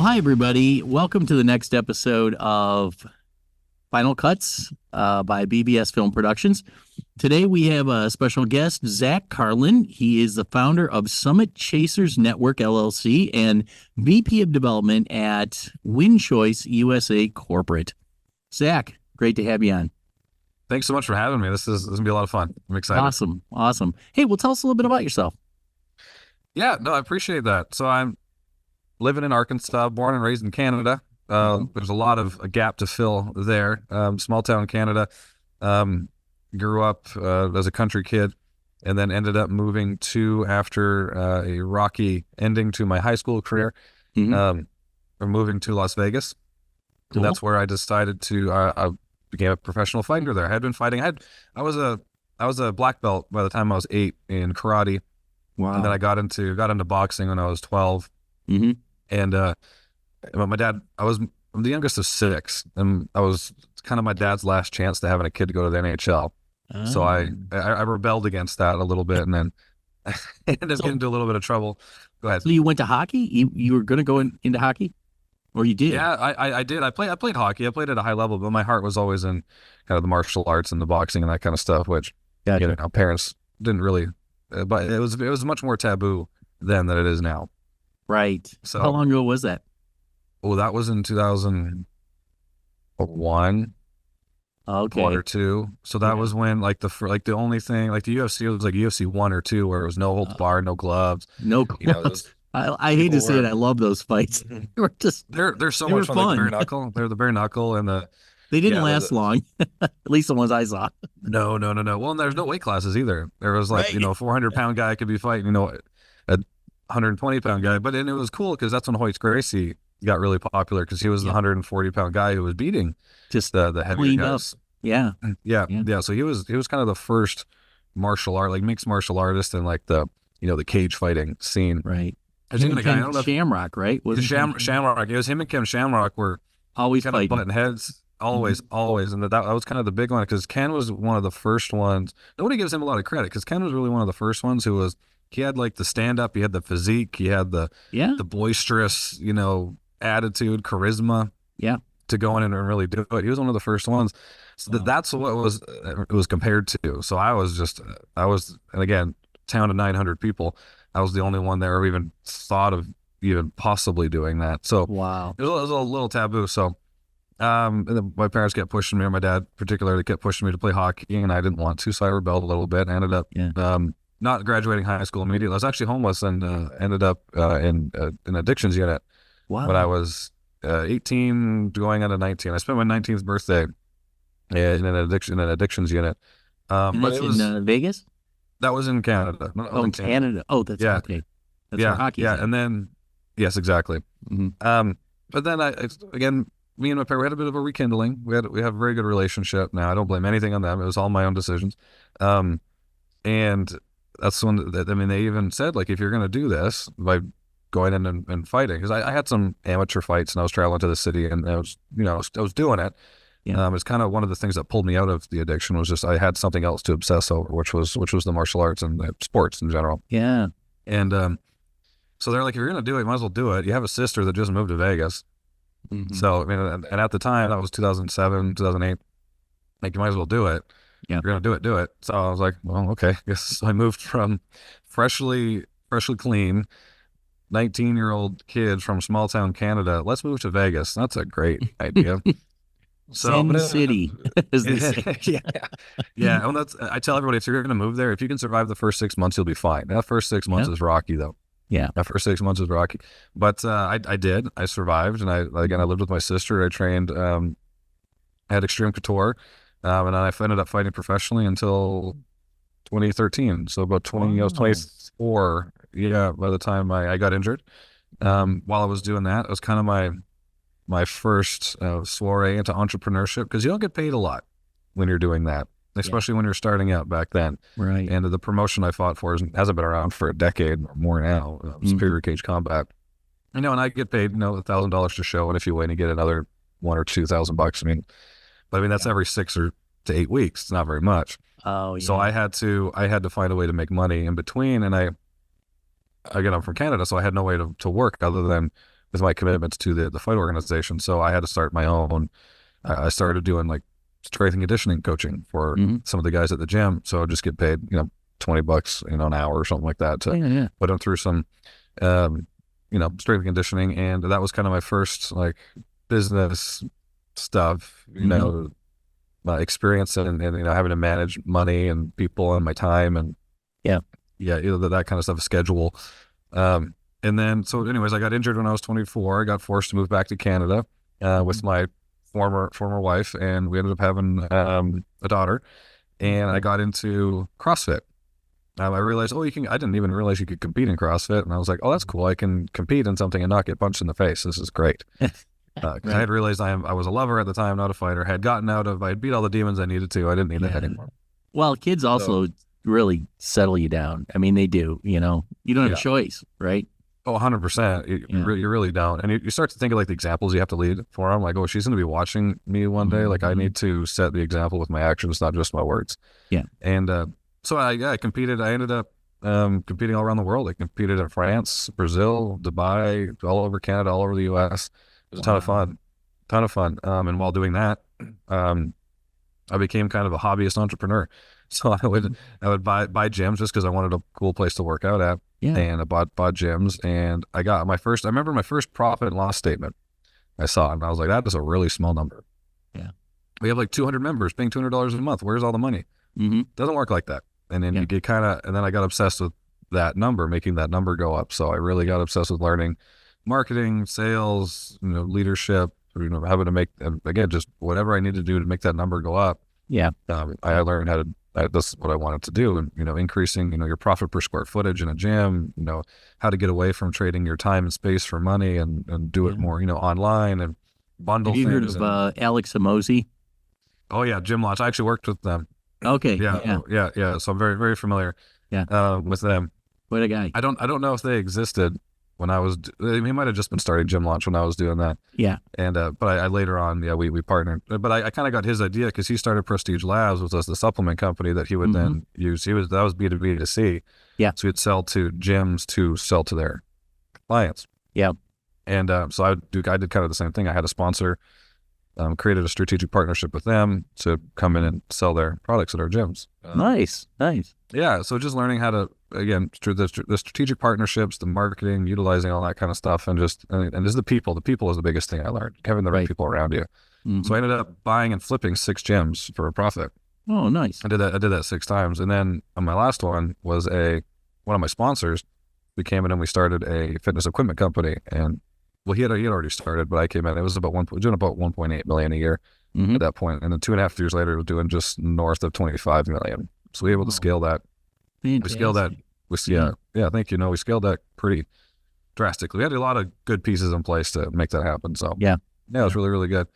Well, hi, everybody. Welcome to the next episode of Final Cuts by BVS Film Productions. Today, we have a special guest, Zach Carlin. He is the founder of Summit Chasers Network, LLC, and VP of Development at WinChoice USA Corporate. Zach, great to have you on. Thanks so much for having me. This is going to be a lot of fun. I'm excited. Awesome. Hey, well, tell us a little bit about yourself. Yeah, no, I appreciate that. So I'm living in Arkansas, born and raised in Canada. There's a lot of a gap to fill there. Small town Canada. Grew up as a country kid, and then ended up moving after a rocky ending to my high school career. Or moving to Las Vegas. Cool. And that's where I decided to. I became a professional fighter there. I had been fighting. I was a black belt by the time I was 8 in karate. Wow. And then I got into boxing when I was 12. And my dad, I'm the youngest of 6, and I was kind of my dad's last chance to having a kid to go to the NHL. So I rebelled against that a little bit, and then I ended up getting into a little bit of trouble. Go ahead. So you went to hockey? You were going to go into hockey? Or you did? Yeah, I did. I played hockey. I played at a high level, but my heart was always in kind of the martial arts and the boxing and that kind of stuff, which Gotcha. Parents didn't really, but it was much more taboo then than it is now. Right. So how long ago was that? Oh, that was in 2001. Okay. 1 or 2. So that was when the only thing like the UFC was like UFC 1 or 2 where it was no holds barred, no gloves. No gloves. I hate to say it. I love those fights. They were just they're so much fun. Like the bare knuckle. They're the bare knuckle and they didn't last long. At least the ones I saw. No. Well, and there's no weight classes either. There was like, 400-pound guy could be fighting, a 120-pound guy. But it was cool because that's when Hoyt Gracie got really popular because he was the 140-pound guy who was beating just the heavier guys. Yeah. So he was kind of the first martial art, like mixed martial artist in like the cage fighting scene. Right. Him and Ken Shamrock, right? Shamrock. It was him and Ken Shamrock were always kind fighting. of butting heads. Always. And that was kind of the big one because Ken was one of the first ones. Nobody gives him a lot of credit because Ken was really one of the first ones he had like the stand up, he had the physique, he had the boisterous, attitude, charisma. Yeah. To go in and really do it. He was one of the first ones. So that's what it was compared to. So I was, and again, town of 900 people. I was the only one there who even thought of even possibly doing that. So wow, it was a little taboo. So, and then my parents kept pushing me, or my dad particularly kept pushing me to play hockey, and I didn't want to, so I rebelled a little bit. And ended up not graduating high school immediately. I was actually homeless and ended up in an addictions unit. Wow. When I was 18, going on to 19. I spent my 19th birthday in an addictions unit. And that's in Vegas? That was in Canada. In Canada. Oh, that's okay. That's where hockey is. And then, yes, exactly. But then again, me and my parents had a bit of a rekindling. We have a very good relationship now. I don't blame anything on them. It was all my own decisions. And that's when, they even said, like, if you're going to do this by going in and fighting, because I had some amateur fights and I was traveling to the city and I was doing it. Yeah. It's kind of one of the things that pulled me out of the addiction was just I had something else to obsess over, which was the martial arts and the sports in general. Yeah. And so they're like, if you're going to do it, you might as well do it. You have a sister that just moved to Vegas. So, and at the time, that was 2007, 2008. Like, you might as well do it. Yeah. If you're going to do it. So I was like, well, okay. So I moved from freshly clean 19-year-old kid from small town Canada. Let's move to Vegas. That's a great idea. Sin City, as they say. Yeah. And I tell everybody, if you're going to move there, if you can survive the first 6 months, you'll be fine. That first 6 months is rocky, though. Yeah. That first 6 months is rocky. But I did. I survived, and I lived with my sister. I trained. I had Extreme Couture, and then I ended up fighting professionally until 2013. So about 20, I was 24. Yeah, by the time I got injured. While I was doing that, it was kind of my first soiree into entrepreneurship, because you don't get paid a lot when you're doing that, especially when you're starting out back then. Right. And the promotion I fought for hasn't been around for a decade or more now. Superior Cage Combat. And I get paid, $1,000 to show, and if you win, you get another $1,000 or $2,000. But that's every 6 to 8 weeks. It's not very much. Oh, yeah. So I had to find a way to make money in between, and again, I'm from Canada, so I had no way to work other than with my commitments to the fight organization. So I had to start my own. I started doing like strength and conditioning coaching for some of the guys at the gym. So I'd just get paid, $20, an hour or something like that to put them through some, strength and conditioning. And that was kind of my first like business stuff, experience and having to manage money and people and my time and that kind of stuff, a schedule. And then, so anyways, I got injured when I was 24. I got forced to move back to Canada with my former wife, and we ended up having a daughter. And I got into CrossFit. I realized, I didn't even realize you could compete in CrossFit. And I was like, oh, that's cool. I can compete in something and not get punched in the face. This is great. Right. I had realized I was a lover at the time, not a fighter. I had beat all the demons I needed to. I didn't need that anymore. Well, kids also really settle you down. I mean, they do, you don't have a choice, right? Oh, 100%. You really don't. And you start to think of like the examples you have to lead for them. Like, oh, she's going to be watching me one day. Like I need to set the example with my actions, not just my words. Yeah. And so I competed. I ended up competing all around the world. I competed in France, Brazil, Dubai, all over Canada, all over the US. It was a ton of fun. And while doing that, I became kind of a hobbyist entrepreneur. So I would buy gyms just because I wanted a cool place to work out at. Yeah. And I bought gyms, and I remember my first profit and loss statement I saw, and I was like, that is a really small number. Yeah. We have like 200 members paying $200 a month. Where's all the money? Doesn't work like that. And then you get and then I got obsessed with that number, making that number go up. So I really got obsessed with learning marketing, sales, leadership, having to make, again, just whatever I need to do to make that number go up. Yeah. I learned how to, this is what I wanted to do. And, increasing, your profit per square footage in a gym, how to get away from trading your time and space for money and do it more, online and bundle things. Have you heard of Alex Hormozi? Oh yeah. Gym Launch. I actually worked with them. Okay. Yeah. So I'm very, very familiar with them. What a guy. I don't know if they existed when I was, he might have just been starting Gym Launch when I was doing that. Yeah. And, but I later on, we partnered, but I kind of got his idea because he started Prestige Labs, which was the supplement company that he would then use. That was B2B to C. Yeah. So he'd sell to gyms to sell to their clients. Yeah. And, so I did kind of the same thing. I had a sponsor, created a strategic partnership with them to come in and sell their products at our gyms. Nice. Yeah. So just learning how to, again, the strategic partnerships, the marketing, utilizing all that kind of stuff, and just the people. The people is the biggest thing I learned. Having the right people around you. So I ended up buying and flipping 6 gyms for a profit. Oh, nice. I did that 6 times, and then on my last one was one of my sponsors. We came in and we started a fitness equipment company, and he had already started, but I came in. It was doing about 1.8 million a year at that point, and then 2.5 years later, it was doing just north of 25 million. So we were able to scale that. Fantastic. We scaled that. Thank you. We scaled that pretty drastically. We had a lot of good pieces in place to make that happen. So it was really, really good.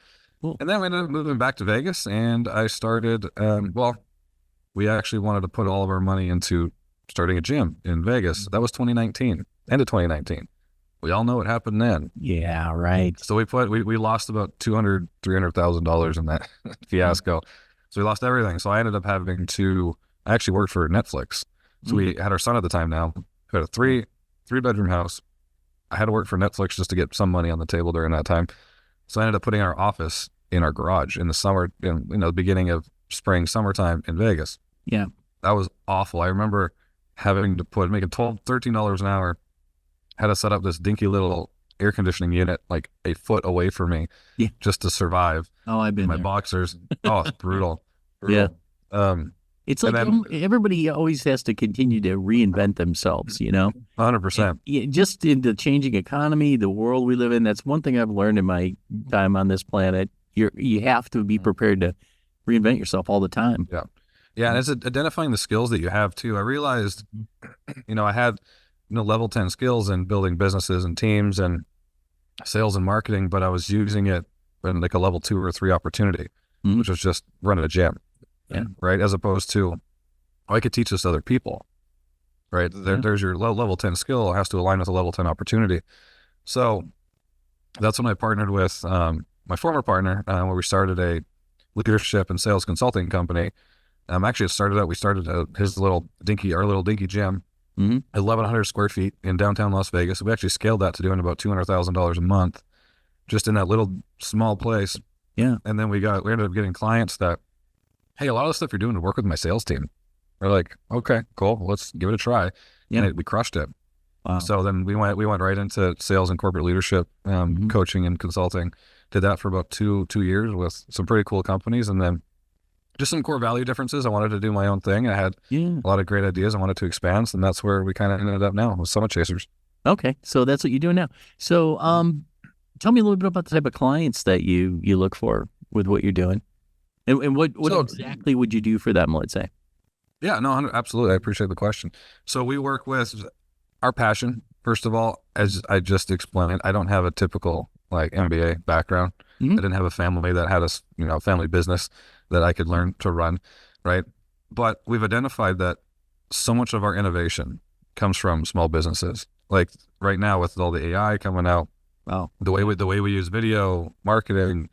Cool. And then we ended up moving back to Vegas, and I started. We actually wanted to put all of our money into starting a gym in Vegas. That was 2019, end of 2019. We all know what happened then. Yeah, right. So we lost about $300,000 in that fiasco. So we lost everything. So I ended up having to. I actually worked for Netflix. So we had our son at the time now. We had a three-bedroom house. I had to work for Netflix just to get some money on the table during that time. So I ended up putting our office in our garage in the summer, in the beginning of summertime in Vegas. Yeah. That was awful. I remember having to making $13 an hour, had to set up this dinky little air conditioning unit like a foot away from me just to survive. Oh, I've been my there. Boxers. Oh, it's brutal. Yeah. It's like everybody always has to continue to reinvent themselves, 100%. Just in the changing economy, the world we live in, that's one thing I've learned in my time on this planet. You have to be prepared to reinvent yourself all the time. Yeah. Yeah, and it's identifying the skills that you have too. I realized, I had, level 10 skills in building businesses and teams and sales and marketing, but I was using it in like a level 2 or 3 opportunity, which was just running a gym. Yeah. Right. As opposed to, I could teach this to other people. Right. There's your level 10 skill. It has to align with a level 10 opportunity. So that's when I partnered with my former partner, where we started a leadership and sales consulting company. Actually, we started our little dinky gym Mm-hmm. 1,100 square feet in downtown Las Vegas. We actually scaled that to doing about $200,000 a month just in that little small place. Yeah. And then we ended up getting clients that, hey, a lot of the stuff you're doing to work with my sales team. We're like, okay, cool. Let's give it a try. Yeah. And we crushed it. Wow. So then we went right into sales and corporate leadership, coaching and consulting. Did that for about two years with some pretty cool companies. And then just some core value differences. I wanted to do my own thing. I had a lot of great ideas. I wanted to expand. And that's where we kind of ended up now with Summit Chasers. Okay. So that's what you're doing now. So tell me a little bit about the type of clients that you look for with what you're doing. And what exactly would you do for them, let's say? Yeah, no, absolutely. I appreciate the question. So we work with our passion. First of all, as I just explained, I don't have a typical like MBA background. I didn't have a family that had a family business that I could learn to run, right? But we've identified that so much of our innovation comes from small businesses. Like right now with all the AI coming out, wow, the way we use video marketing,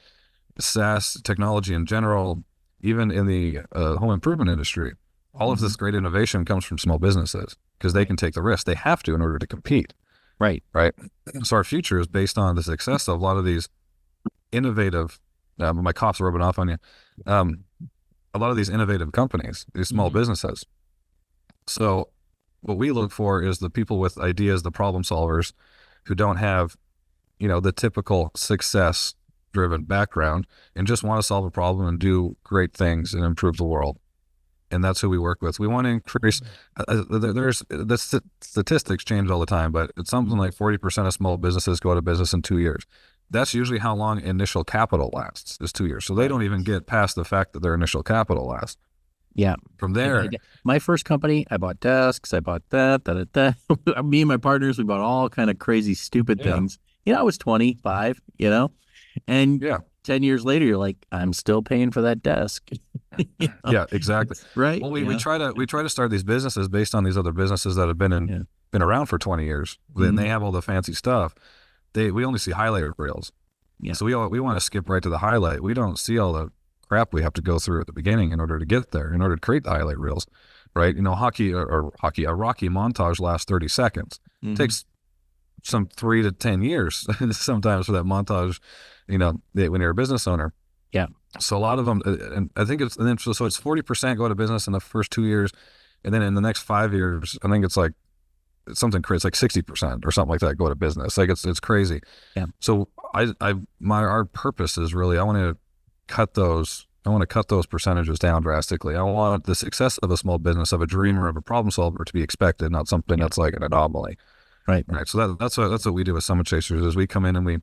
SaaS technology in general, even in the home improvement industry, all of this great innovation comes from small businesses because they can take the risk. They have to in order to compete. Right. So our future is based on the success of a lot of these innovative, my cough's rubbing off on you, a lot of these innovative companies, these small businesses. So what we look for is the people with ideas, the problem solvers who don't have, the typical success driven background and just want to solve a problem and do great things and improve the world. And that's who we work with. We want to increase, the statistics change all the time, but it's something like 40% of small businesses go out of business in 2 years. That's usually how long initial capital lasts, is 2 years. So they don't even get past the fact that their initial capital lasts. Yeah. From there. My first company, I bought desks, I bought that. Me and my partners, we bought all kind of crazy, stupid things. I was 25, and 10 years later, you're like, I'm still paying for that desk. Yeah, exactly. Right. Well, we try to start these businesses based on these other businesses that have been around for 20 years. And they have all the fancy stuff. We only see highlight reels. Yeah. So we want to skip right to the highlight. We don't see all the crap we have to go through at the beginning in order to get there, in order to create the highlight reels, right? A Rocky montage lasts 30 seconds. It takes some 3 to 10 years sometimes for that montage, when you're a business owner. Yeah. So a lot of them, and I think it's 40% go to business in the first 2 years. And then in the next 5 years, I think it's like something crazy, like 60% or something like that go to business. Like it's crazy. Yeah. So our purpose is really, I want to cut those percentages down drastically. I want the success of a small business, of a dreamer, of a problem solver to be expected, not something that's like an anomaly. Right. So that's what we do with Summit Chasers is we come in and we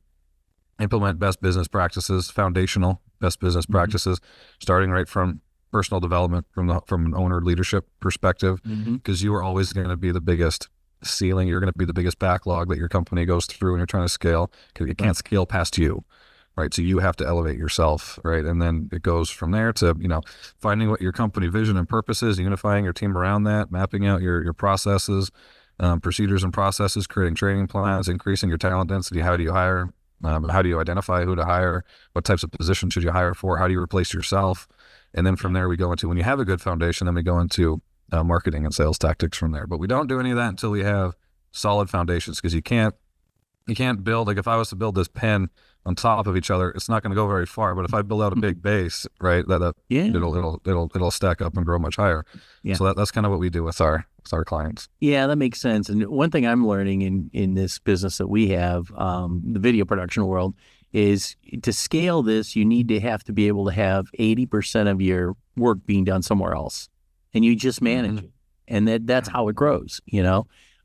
implement best business practices, foundational best business practices, starting right from personal development, from an owner leadership perspective, because you are always going to be the biggest ceiling. You're going to be the biggest backlog that your company goes through when you're trying to scale, because you can't scale past you. Right. So you have to elevate yourself. Right. And then it goes from there to, finding what your company vision and purpose is, unifying your team around that, mapping out your processes, procedures and processes, creating training plans, increasing your talent density. How do you hire? How do you identify who to hire? What types of positions should you hire for? How do you replace yourself? And then from there, we go into, when you have a good foundation, then we go into marketing and sales tactics from there. But we don't do any of that until we have solid foundations, because you can't build, like if I was to build this pen on top of each other, it's not going to go very far. But if I build out a big base, right, it'll stack up and grow much higher. Yeah. So that's kind of what we do with our clients. Yeah, that makes sense. And one thing I'm learning in this business that we have, the video production world, is to scale this, you need to have to be able to have 80% of your work being done somewhere else, and you just manage it, and that's how it grows,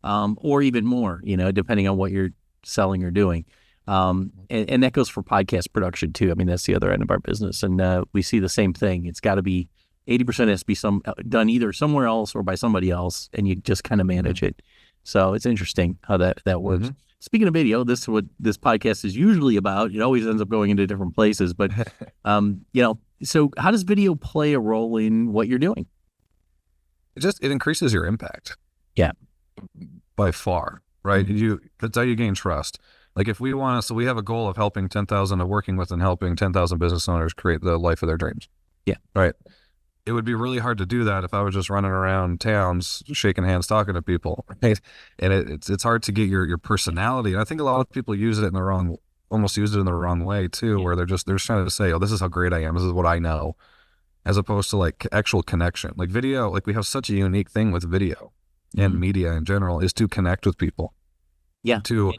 or even more, depending on what you're selling or doing. And that goes for podcast production too. I mean, that's the other end of our business. And we see the same thing. It's got to be 80% has to be done either somewhere else or by somebody else, and you just kind of manage it. So it's interesting how that works. Speaking of video, this is what this podcast is usually about. It always ends up going into different places, but so how does video play a role in what you're doing? It increases your impact. Yeah. By far, right? That's how you gain trust. Like if we have a goal of helping 10,000 of working with and helping 10,000 business owners create the life of their dreams. Yeah. Right. it would be really hard to do that if I was just running around towns, shaking hands, talking to people, right? And it's hard to get your personality. And I think a lot of people use it in the wrong, almost use it in the wrong way too, where they're just trying to say, oh, this is how great I am. This is what I know, as opposed to like actual connection. Like video, like we have such a unique thing with video and media in general is to connect with people. Yeah. To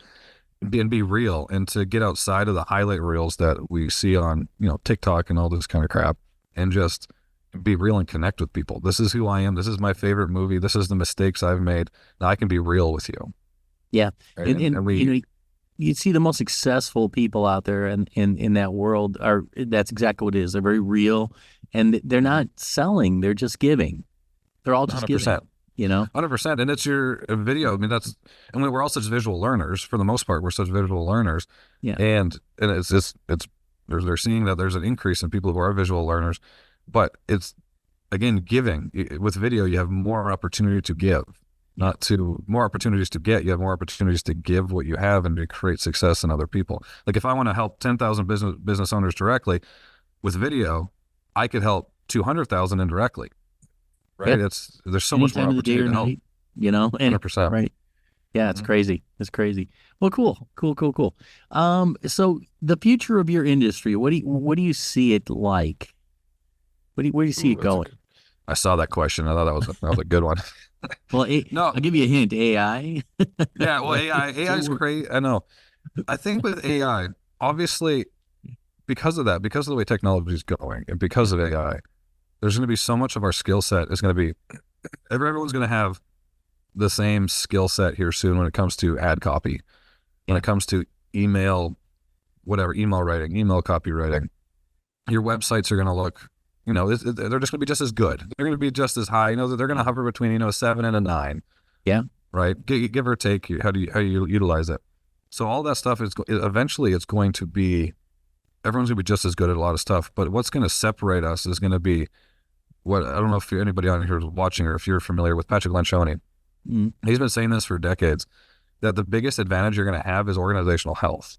be real and to get outside of the highlight reels that we see on, TikTok and all this kind of crap, and just be real and connect with people. This is who I am. This is my favorite movie. This is the mistakes I've made. Now I can be real with you. Yeah. Right? And we, you see the most successful people out there in that world that's exactly what it is. They're very real, and they're not selling. They're just giving. They're all just 100%. giving, 100%. And it's your video. I mean, we're all such visual learners for the most part. We're such visual learners. Yeah. And they're seeing that there's an increase in people who are visual learners, but it's, again, giving. With video, you have more opportunity to give, more opportunities to get. You have more opportunities to give what you have and to create success in other people. Like if I want to help 10,000 business owners directly with video, I could help 200,000 indirectly. Right. Yeah. There's so much more opportunity to help. And 100%. right. Yeah, it's crazy. It's crazy. Well, cool. So the future of your industry, what do you see it like? Where do you see it going? I saw that question. I thought that was a good one. Well, no, I'll give you a hint. AI. Yeah. Well, AI is great. I know. I think with AI, obviously, because of the way technology is going, and because of AI, there's going to be so much of our skill set is going to be, everyone's going to have the same skill set here soon when it comes to ad copy, when it comes to email writing, email copywriting. Your websites are going to look, they're just going to be just as good. They're going to be just as high. They're going to hover between, a 7 and a 9. Yeah. Right. Give or take how you utilize it. So all that stuff is eventually it's going to be, everyone's going to be just as good at a lot of stuff. But what's going to separate us is going to be I don't know if anybody on here is watching or if you're familiar with Patrick Lencioni. He's been saying this for decades, that the biggest advantage you're going to have is organizational health.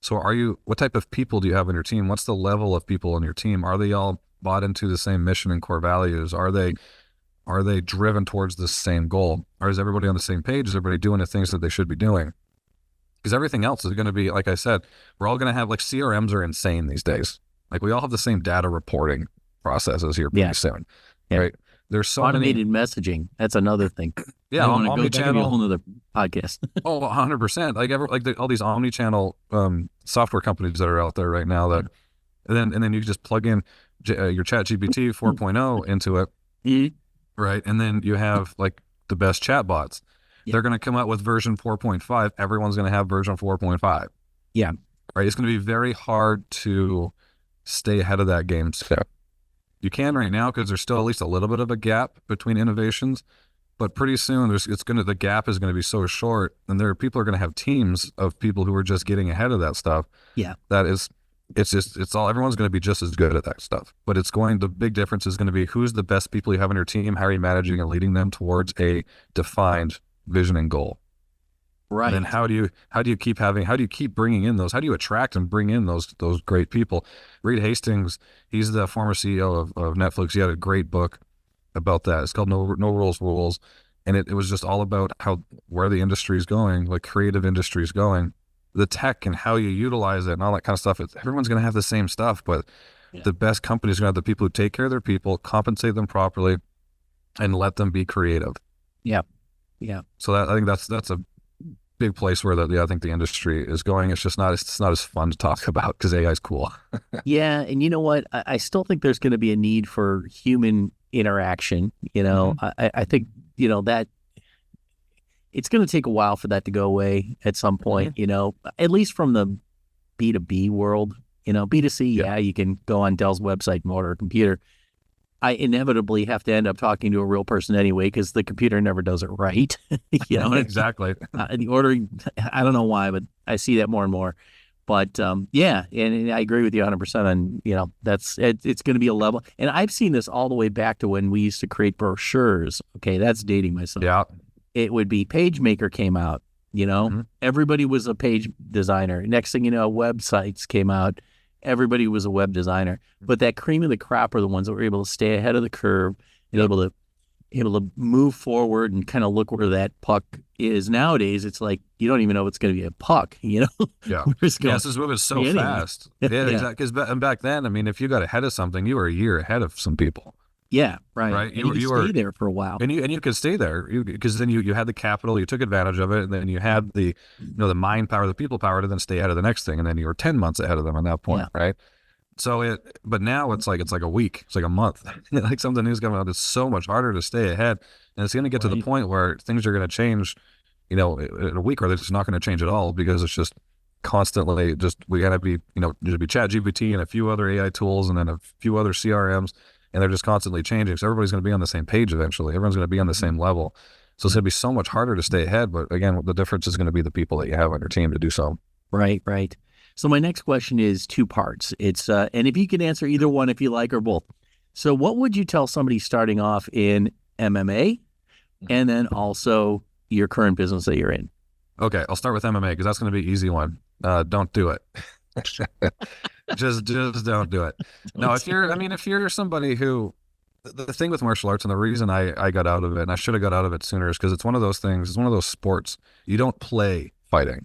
So what type of people do you have on your team? What's the level of people on your team? Are they all bought into the same mission and core values? Are they driven towards the same goal? Or is everybody on the same page? Is everybody doing the things that they should be doing? Because everything else is going to be, like I said, we're all going to have, like, CRMs are insane these days. Like we all have the same data reporting processes here pretty soon, right? There's so automated messaging. That's another thing. Yeah, omnichannel. A whole nother podcast. Oh, 100%. Like all these omnichannel software companies that are out there right now. That, and then you just plug in your ChatGPT 4.0 into it, right? And then you have like the best chatbots. Yeah. They're going to come out with version 4.5. Everyone's going to have version 4.5. Yeah, right. It's going to be very hard to stay ahead of that game. So you can right now because there's still at least a little bit of a gap between innovations, but pretty soon the gap is going to be so short, and people are going to have teams of people who are just getting ahead of that stuff. Yeah, everyone's going to be just as good at that stuff, but the big difference is going to be who's the best people you have on your team, how are you managing and leading them towards a defined vision and goal. Right. And then how do you keep bringing in those? How do you attract and bring in those great people? Reed Hastings, he's the former CEO of Netflix. He had a great book about that. It's called No Rules, and it was just all about where the industry is going, like creative industry is going, the tech and how you utilize it and all that kind of stuff. Everyone's going to have the same stuff, but the best companies are going to have the people who take care of their people, compensate them properly, and let them be creative. Yeah. So I think that's a big place where I think the industry is going. It's not as fun to talk about because AI is cool. Yeah, and you know what? I still think there's going to be a need for human interaction. I think that it's going to take a while for that to go away at some point. At least from the B2B world. B2C, you can go on Dell's website and order a computer. I inevitably have to end up talking to a real person anyway because the computer never does it right. Exactly. The ordering, I don't know why, but I see that more and more. But and I agree with you 100% on, it's going to be a level. And I've seen this all the way back to when we used to create brochures. Okay, that's dating myself. Yeah. It would be PageMaker came out, everybody was a page designer. Next thing you know, websites came out. everybody was a web designer. But that cream of the crop are the ones that were able to stay ahead of the curve and able to move forward and kind of look where that puck is. Nowadays, it's like you don't even know it's going to be a puck, you know? Yeah. Where it's going. Yes, it's moving so Anyway. fast. Yeah, exactly. Because back then, I mean, if you got ahead of something, you were a year ahead of some people. Yeah, right. Right. And you could stay there for a while. And you could stay there because then you had the capital, you took advantage of it, and then you had the the mind power, the people power to then stay ahead of the next thing, and then you were 10 months ahead of them at that point, right? So but now it's like a week, it's like a month, like something new's coming out. It's so much harder to stay ahead, and it's going to get to the point where things are going to change, in a week, or they're just not going to change at all because it's just constantly we got to be there's be ChatGPT and a few other AI tools and then a few other CRMs. And they're just constantly changing. So everybody's going to be on the same page eventually. Everyone's going to be on the same level. So it's going to be so much harder to stay ahead. But again, the difference is going to be the people that you have on your team to do so. Right, right. So my next question is two parts. It's and if you can answer either one if you like or both. So what would you tell somebody starting off in MMA and then also your current business that you're in? Okay, I'll start with MMA because that's going to be an easy one. Don't do it. just don't do it. No, if you're somebody who, the thing with martial arts and the reason I got out of it, and I should have got out of it sooner, is because it's one of those things, it's one of those sports, you don't play fighting.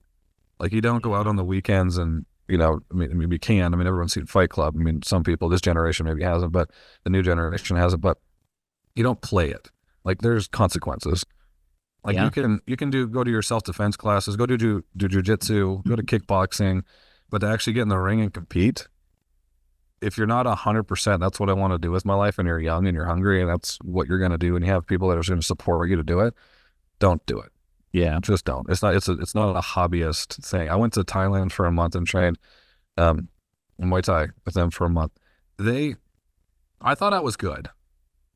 Like you don't go out on the weekends and, I mean, you can, everyone's seen Fight Club. I mean, some people, this generation maybe hasn't, but the new generation hasn't, but you don't play it. Like there's consequences. Like you can go to your self-defense classes, go do jujitsu, go to kickboxing, but to actually get in the ring and compete, if you're not 100%, that's what I want to do with my life, and you're young and you're hungry and that's what you're going to do, and you have people that are going to support you to do it, don't do it. Yeah. Just don't. It's not a hobbyist thing. I went to Thailand for a month and trained in Muay Thai with them for a month. I thought I was good.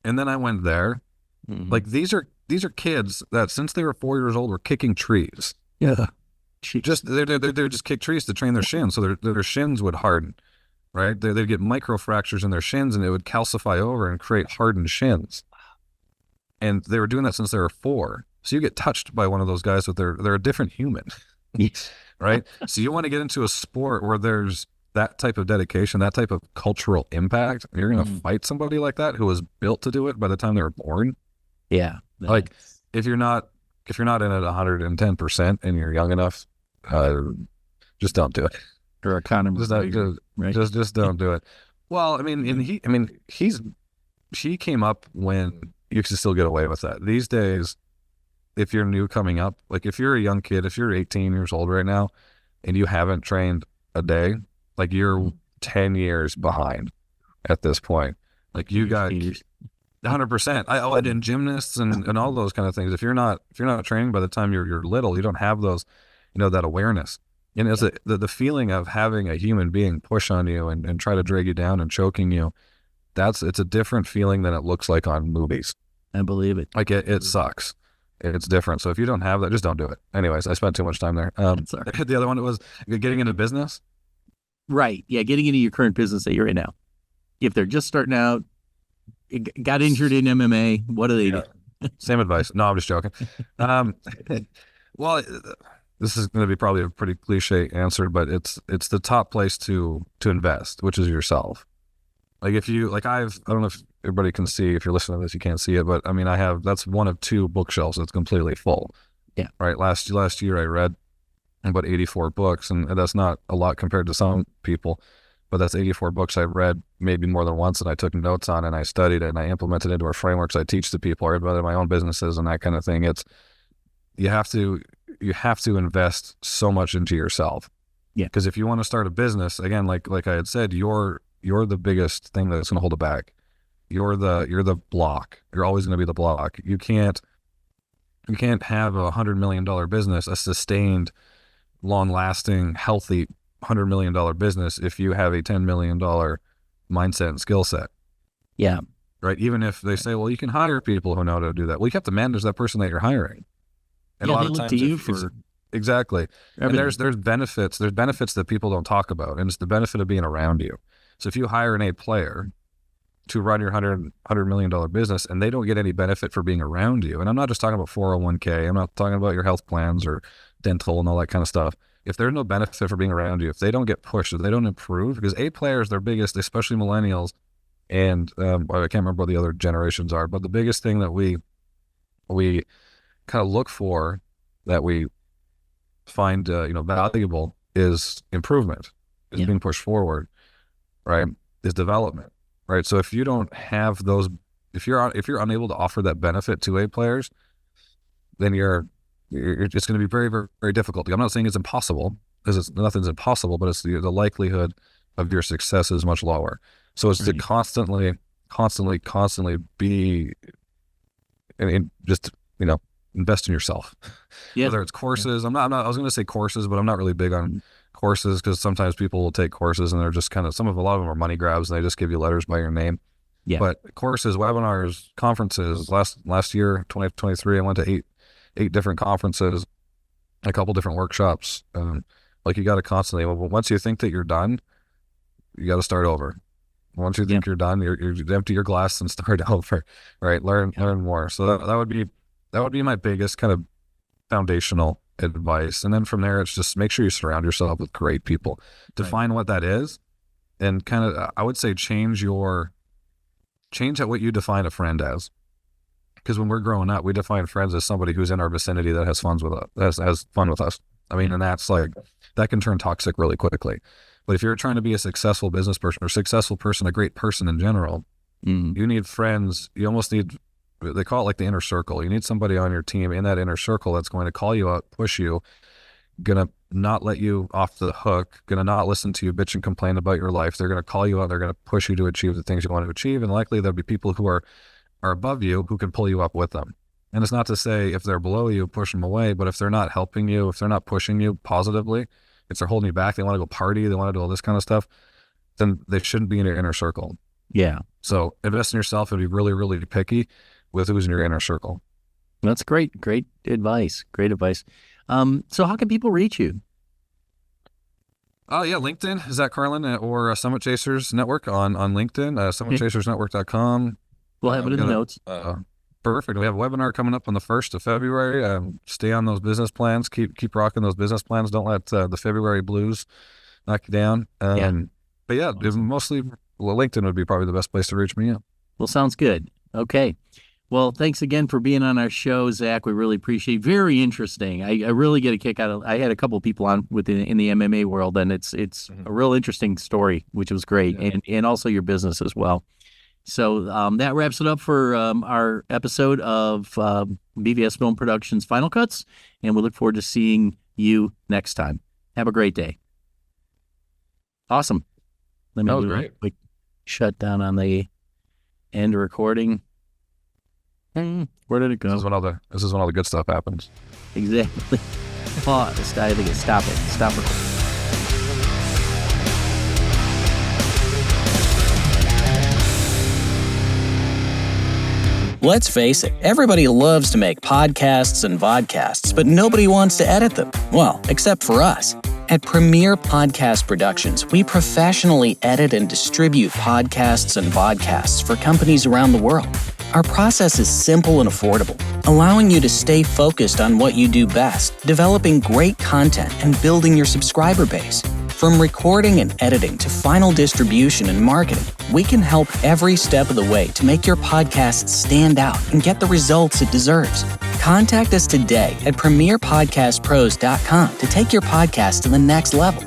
And then I went there. Mm-hmm. Like these are kids that since they were 4 years old were kicking trees. Yeah. They just kick trees to train their shins, so their shins would harden, right? They'd get micro fractures in their shins, and it would calcify over and create hardened shins. And they were doing that since they were 4. So you get touched by one of those guys, but they're a different human, right? So you want to get into a sport where there's that type of dedication, that type of cultural impact. And you're going to fight somebody like that who was built to do it by the time they were born. Yeah, like if you're not in it 110% and you're young enough, just don't do it. Or a condom. Just don't do it. Well, I mean, she came up when you can still get away with that. These days, if you're new coming up, like if you're a young kid, if you're 18 years old right now and you haven't trained a day, like you're 10 years behind at this point. Like you got 100%. I did gymnasts and all those kind of things. If you're not training by the time you're little, you don't have those, that awareness. And it's the feeling of having a human being push on you and try to drag you down and choking you. It's a different feeling than it looks like on movies. I believe it. Like it sucks. It's different. So if you don't have that, just don't do it. Anyways, I spent too much time there. The other one was getting into business. Right. Yeah. Getting into your current business that you're in now. If they're just starting out, got injured in MMA, what do they do? Same advice. No, I'm just joking. Well, this is going to be probably a pretty cliche answer, but it's the top place to invest, which is yourself. Like if you, like I don't know if everybody can see, if you're listening to this, you can't see it, but I mean, that's one of 2 bookshelves that's completely full. Yeah. Right. Last year I read about 84 books, and that's not a lot compared to some people, but that's 84 books I've read maybe more than once, and I took notes on, and I studied it, and I implemented it into our frameworks I teach to people, or about my own businesses and that kind of thing. You have to invest so much into yourself. Yeah. Because if you want to start a business, again, like I had said, you're the biggest thing that's going to hold it back. You're the block. You're always going to be the block. You can't have $100 million business, a sustained, long-lasting, healthy $100 million business if you have a $10 million mindset and skill set. Yeah. Right. Even if they say, well, you can hire people who know how to do that. Well, you have to manage that person that you're hiring. And a lot they of look times to you for exactly. everything. And there's benefits. There's benefits that people don't talk about, and it's the benefit of being around you. So if you hire an A player to run your $100 million business and they don't get any benefit for being around you, and I'm not just talking about 401k, I'm not talking about your health plans or dental and all that kind of stuff. if there's no benefit for being around you, if they don't get pushed, if they don't improve, because A players, their biggest, especially millennials, and I can't remember what the other generations are, but the biggest thing that we kind of look for, that we find valuable, is improvement, is being pushed forward, right? Is development, right? So if you don't have those, if you're unable to offer that benefit to A players, then it's going to be very, very, very difficult. I'm not saying it's impossible, because nothing's impossible, but it's the likelihood of your success is much lower. So it's to constantly be, and just, invest in yourself. Yeah. Whether it's courses, I was going to say courses, but I'm not really big on courses, because sometimes people will take courses and they're just kind of, a lot of them are money grabs, and they just give you letters by your name. Yeah. But courses, webinars, conferences, last year, 2023, I went to eight different conferences, a couple different workshops. You got to constantly, once you think that you're done, you got to start over. Once you think you're done, you empty your glass and start over, right? Learn more. So that would be my biggest kind of foundational advice. And then from there, it's just make sure you surround yourself with great people. Define what that is, and kind of, I would say, change what you define a friend as. Because when we're growing up, we define friends as somebody who's in our vicinity that has fun with us. I mean, and that's that can turn toxic really quickly. But if you're trying to be a successful business person, or successful person, a great person in general, you need friends. You almost need, they call it like the inner circle. You need somebody on your team in that inner circle that's going to call you out, push you, gonna not let you off the hook, gonna not listen to you bitch and complain about your life. They're gonna call you out. They're gonna push you to achieve the things you want to achieve. And likely there'll be people who are above you who can pull you up with them. And it's not to say if they're below you, push them away, but if they're not helping you, if they're not pushing you positively, if they're holding you back, they want to go party, they want to do all this kind of stuff, then they shouldn't be in your inner circle. Yeah. So invest in yourself and be really, really picky with who's in your inner circle. That's great. Great advice. Great advice. So how can people reach you? Oh, yeah, LinkedIn, Zach Carlin, or Summit Chasers Network on LinkedIn, summitchasersnetwork.com. We'll have it in the notes. Perfect. We have a webinar coming up on the 1st of February. Stay on those business plans. Keep rocking those business plans. Don't let the February blues knock you down. But yeah, mostly LinkedIn would be probably the best place to reach me. Well, sounds good. Okay. Well, thanks again for being on our show, Zach. We really appreciate it. Very interesting. I really get a kick out of. I had a couple of people on in the MMA world, and it's a real interesting story, which was great, and also your business as well. So that wraps it up for our episode of BVS Film Productions Final Cuts, and we look forward to seeing you next time. Have a great day. Awesome. Let me do a quick shutdown on the end recording. Where did it go? This is when all the good stuff happens. Exactly. Pause. I think it's stop it. Stop recording. Let's face it, everybody loves to make podcasts and vodcasts, but nobody wants to edit them. Well, except for us. At Premier Podcast Productions, we professionally edit and distribute podcasts and vodcasts for companies around the world. Our process is simple and affordable, allowing you to stay focused on what you do best, developing great content and building your subscriber base. From recording and editing to final distribution and marketing, we can help every step of the way to make your podcast stand out and get the results it deserves. Contact us today at premierpodcastpros.com to take your podcast to the next level.